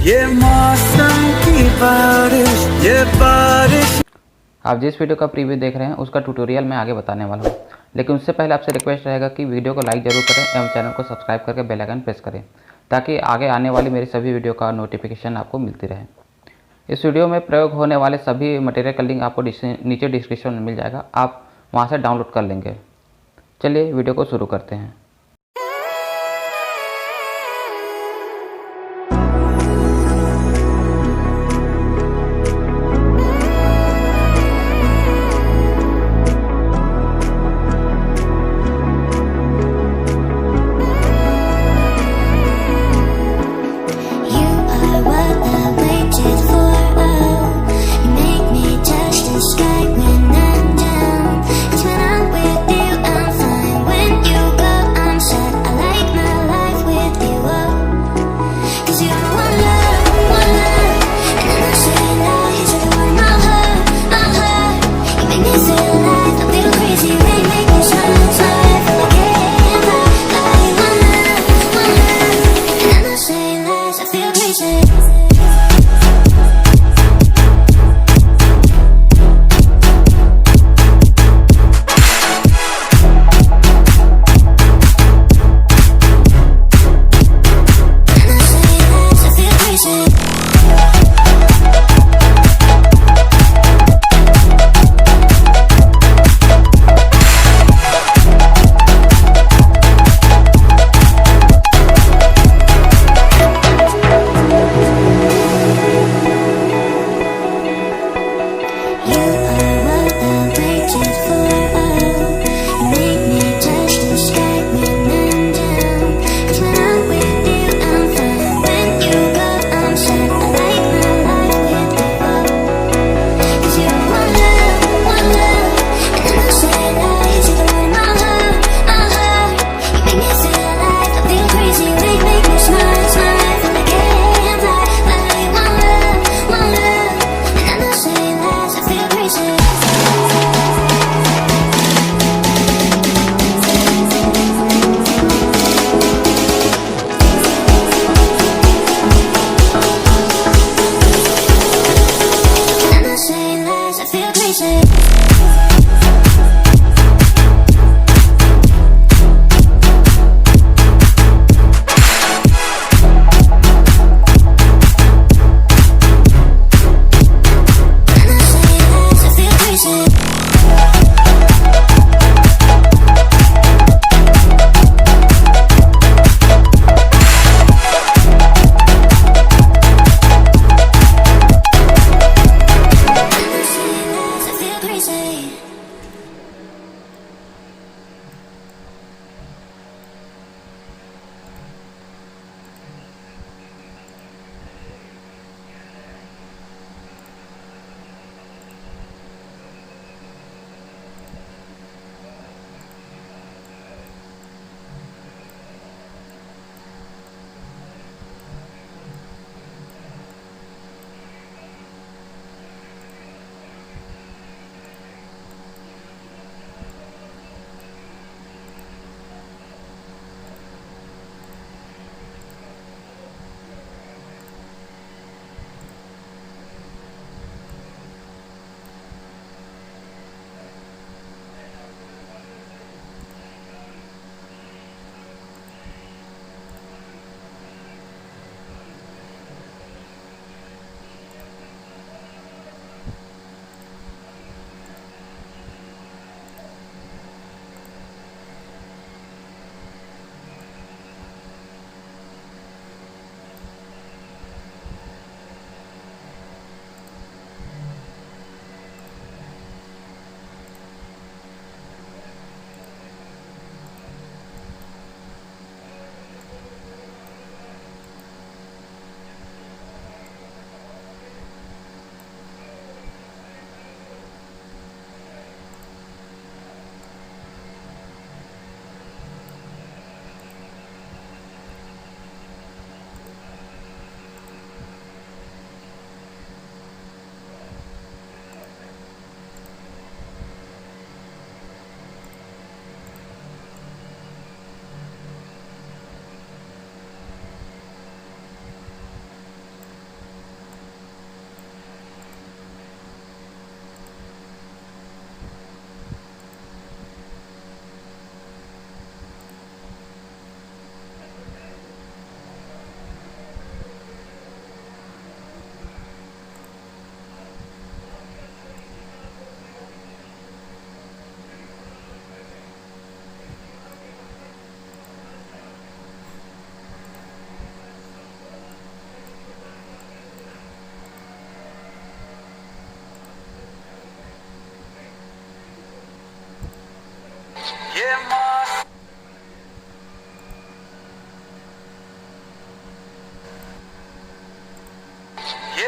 ये मौसम की बारिश, ये बारिश। आप जिस वीडियो का प्रीव्यू देख रहे हैं उसका ट्यूटोरियल मैं आगे बताने वाला हूं, लेकिन उससे पहले आपसे रिक्वेस्ट रहेगा कि वीडियो को लाइक जरूर करें एवं चैनल को सब्सक्राइब करके बेल आइकन प्रेस करें ताकि आगे आने वाली मेरी सभी वीडियो का नोटिफिकेशन आपको मिलती रहे। इस वीडियो में प्रयोग होने वाले सभी मटेरियल का लिंक आपको नीचे डिस्क्रिप्शन में मिल जाएगा, आप वहाँ से डाउनलोड कर लेंगे। चलिए वीडियो को शुरू करते हैं।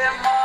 ये